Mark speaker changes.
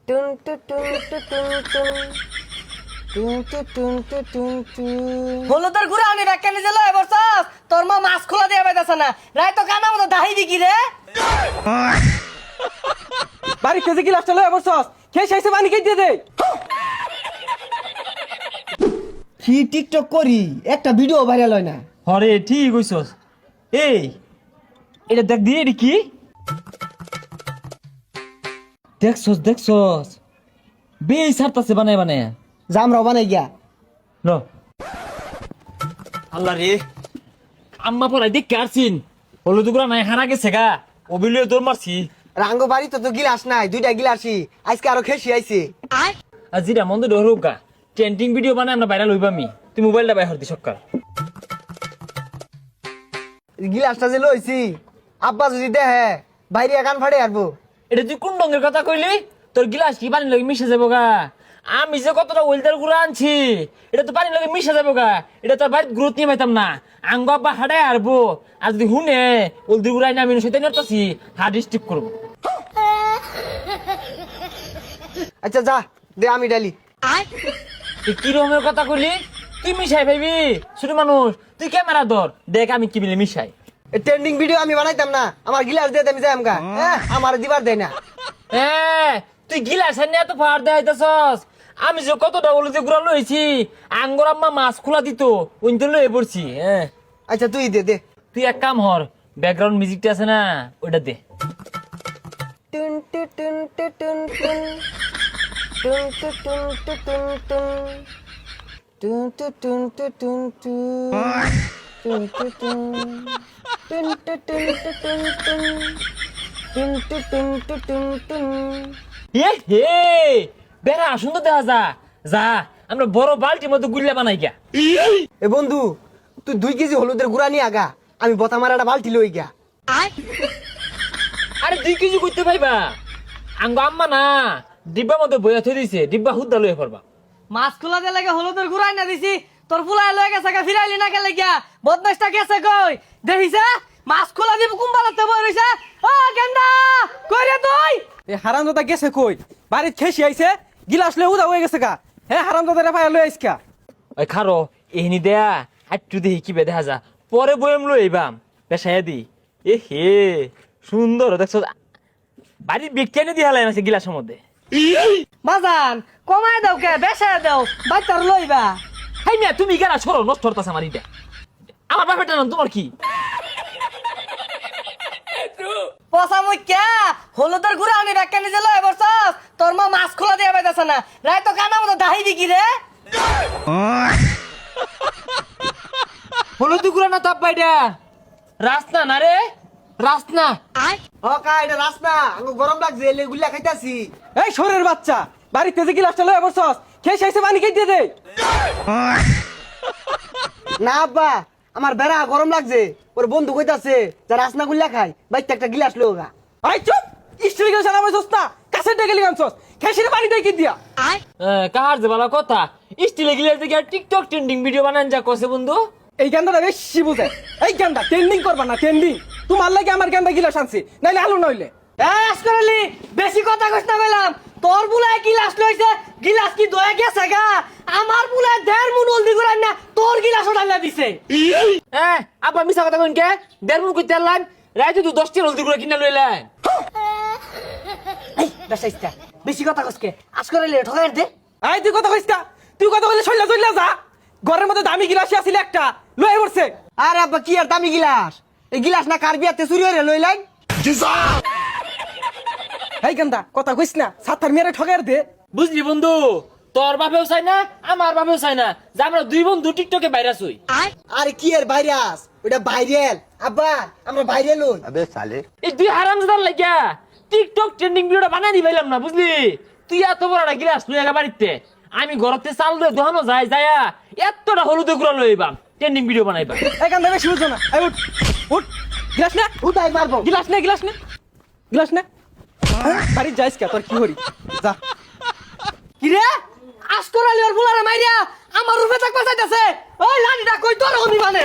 Speaker 1: টুন টু টুন টু টুন টুন টুন টু টুন টু টুন টুন হলুদের গুড়া আনি রাখকেনি জেলো এবার সস তোর মা মাছ খোলা দিয়ে বাইতাছ না রাই তো কানা মতো দাহি দিকি রে
Speaker 2: বাড়ি খেতে গিলাস চলো এবার সস খেয়ে শেষে পানি খেয়ে দিয়ে দে
Speaker 1: কি টিকটক করি একটা ভিডিও ভাইরাল হয় না
Speaker 2: হরে ঠিক কইছস এই এটা দেখ দিয়ে এটি কি দেখছস বেই সারতাছে বানায় বানায়
Speaker 1: জামরাও বানাই গিয়া
Speaker 2: ল আল্লাহ রে আম্মা পড়াই দেখ কারছিন হলুদ গুড়া নাই হারা গেছে গা অবিলিয়ে দৌড় মারছি
Speaker 1: রাঙ্গ বাড়ি তো গিলাস নাই দুইটা গিলাসি আজকে আরো খেসি আইছে
Speaker 2: আর জিরা মন্দ ডরুক গা ট্রেন্ডিং ভিডিও বানায় আমরা ভাইরাল হইবামি তুই মোবাইলটা বাইর হরতি সকাল
Speaker 1: গিলাসটা যে লইছি আব্বা যদি দেহে বাইরে কান ফাড়ে আরবো
Speaker 2: এটা তুই কোন রঙের কথা কইলি তোর গিলাস কি পানি লাগে মিশে যাবো গা আমি যে কতটা ওয়েলদার গুড়া আনছি এটা তো পানি লাগে মিশে যাবো গা এটা তোর বাড়ির গ্রোথ নিয়ে পাইতাম না আঙ্গ আব্বা হাড়ায় আরবো আর যদি হুনে ওলদি গুড়াই না আমি সেটা নিয়ে হার্ড স্টিপ করবো
Speaker 1: আচ্ছা যা দে আমি ডালি
Speaker 2: তুই কি রকমের কথা কইলি তুই মিশাই ভাইবি ছোট মানুষ তুই ক্যামেরা ধর দেখ আমি কি মিলে মিশাই
Speaker 1: ট্রেন্ডিং ভিডিও আমি বানাইতাম না আমার গিলাস দিয়ে আমি যাই আমগা আমার দিবার দেয় না
Speaker 2: তুই গিলাস নিয়ে এত ফার দেখাইতেছস আমি যে কতটা ওলদি গুড়া লইছি আঙ্গর আম্মা মাছ খোলা দিত ওইতে লয়ে পড়ছি
Speaker 1: আচ্ছা তুই দে দে
Speaker 2: তুই এক কাম হর ব্যাকগ্রাউন্ড মিউজিকটা আছে না ওটা দে
Speaker 1: টুন টু টুন টু টুন টুন টুন টু টুন টু টুন টুন টুন টু টুন টু টুন টুন টুন টু টুন টুন টু টুন টু টুন টুন টুন টু টুন টু টুন টুন
Speaker 2: হে বেড়া সুন্দর দেখা যা আমরা বড় বালতির মধ্যে গুল্লা বানাই গিয়া
Speaker 1: এ বন্ধু তুই 2 কেজি হলুদের গুড়া নিয়ে আগা আমি বতা মারাটা বালতি লই গিয়া
Speaker 2: আরে 2 কেজি করতে পাইবা আঙ্গ আম্মা না ডিব্বা মধ্যে বইয়া থই দিছে ডিব্বা হুদ্দা লয়ে পড়বা
Speaker 3: মাছ খোলা দিয়ে লাগে হলুদের গুড়াই না দিছি তোর ফুলাই লয়ে গেছে গা ফিরাইলি না গেলে গিয়া বদমাইশটা গেছে কই দেখিছে মাছ খোলা দিব কুম্বালাতে বই রইছে ও গেন্দা কই রে তুই
Speaker 2: এ হারামজাদা গেছে কই বাড়িত খেসি আইছে গিলাস লয়ে উদা হয়ে গেছে গা হ্যাঁ হারামজাদা রে পায়া লয়ে আইসকা ওই খারো এহনি দেয়া আটটু দেহি কি বে দেখা যা পরে বইম লই আইবাম পেশায়া দি এ হে সুন্দর দেখছো বাড়ির বিজ্ঞানী দি হালাই আছে গিলাসের মধ্যে
Speaker 3: বাজান কমায় দাও কে বেশা দাও বাচ্চার লইবা
Speaker 2: হাই মিয়া তুমি গেলা সরো নষ্ট হতাছে আমার ইটা আমার বাপেটা নাম তোমার কি
Speaker 3: পচা মুখ্যা হলুদের গুড়া আনি রাখকেনি জেলো এবার সস তোর মা মাছ খোলা দিয়ে বাইতাছ না রাই তো কানা মতো দাহি দিকি রে
Speaker 2: হলুদ গুড়া না তাপ বাইডা রাস্তা না রে রাস্তা
Speaker 1: ও কা এটা রাস্তা আমি গরম লাগছে এলে গুল্লা খাইতাছি
Speaker 2: এই শোরের বাচ্চা বাড়িতে যে গিলাসটা লয়ে বসছস খেয়ে শেষে পানি খেয়ে দিয়ে দে
Speaker 1: না আব্বা আমার বেড়া গরম লাগছে ওর বন্ধু কইতাছে যা রাসনা গুল্লা খাই বাইতে একটা গিলাস লোগা
Speaker 2: আই চুপ স্ত্রী গেল সালামে সস্তা কাছে ডেকে লিগামছস খেয়ে পানি দেই কি দিয়া কাহার যে বালা কথা স্টিলে গিলাস দিয়ে টিকটক ট্রেন্ডিং ভিডিও বানান যা কসে বন্ধু এই গান্ডাটা বেশি বুঝে এই গান্ডা ট্রেন্ডিং করবা না ট্রেন্ডিং তোমার লাগে আমার গান্ডা গিলাস আনছি নাইলে আলু নইলে
Speaker 3: আসকরালি বেশি কথা কইছ না কইলাম তোর বুলায় গিলাস লইছে গিলাস কি দয়ে গেছে গা আমার বুলায় 1.5 মুন হলদি গুড়াই না তোর গিলাস ওঠাইলা দিছে
Speaker 2: আব্বা মিছা কথা কইন কে 1.5 মুন কইতে আনলাম রাইতে তুই 10 টি হলদি গুড়া কিনা লইলাই
Speaker 3: এই বেশাইস্তা বেশি কথা কইছকে আসকরালি ঠকাই দে
Speaker 2: আই তুই কথা কইস্তা তুই কথা কইলে চইলা চইলা যা ঘরের মধ্যে দামি গিলাস আছিল একটা লয়ে পড়ছে
Speaker 1: আরে আব্বা কি আর দামি গিলাস এই গিলাস না কার বিয়াতে চুরি হইরে লইলাই
Speaker 2: এই গান্দা কথা কইস না সাতার মেরে ঠকাই দে বুঝলি বন্ধু তোর বাপেও চাই না আমার বাপেও চাই না যে আমরা দুই বন্ধু টিকটকে ভাইরাস হই
Speaker 1: আরে কি আর ভাইরাস ওটা ভাইরাল আব্বা আমরা ভাইরাল হই
Speaker 2: এই দুই হারামজাদার লাগিয়া টিকটক ট্রেন্ডিং ভিডিওটা বানাই দি পাইলাম না বুঝলি তুই এত বড় একটা গিলাস লই আগা বাড়িতে আমি ঘরতে চাল দে দহনো যায় যায়া এতটা হলুদ গুড়া লইবাম ট্রেন্ডিং ভিডিও বানাইবা এই গান্দা বেশি বুঝো না এই উঠ উঠ গিলাস না
Speaker 1: উঠাই মারবো
Speaker 2: গিলাস নে গিলাস নে গিলাস নে বাড়ি যাইস কে তোর কি হরি যা
Speaker 3: কি রে আসকরালি ওর বুলারে মাইরা আমার রূপে তাক বাঁচাইতাছে ওই লানিটা কই তোর আমি মানে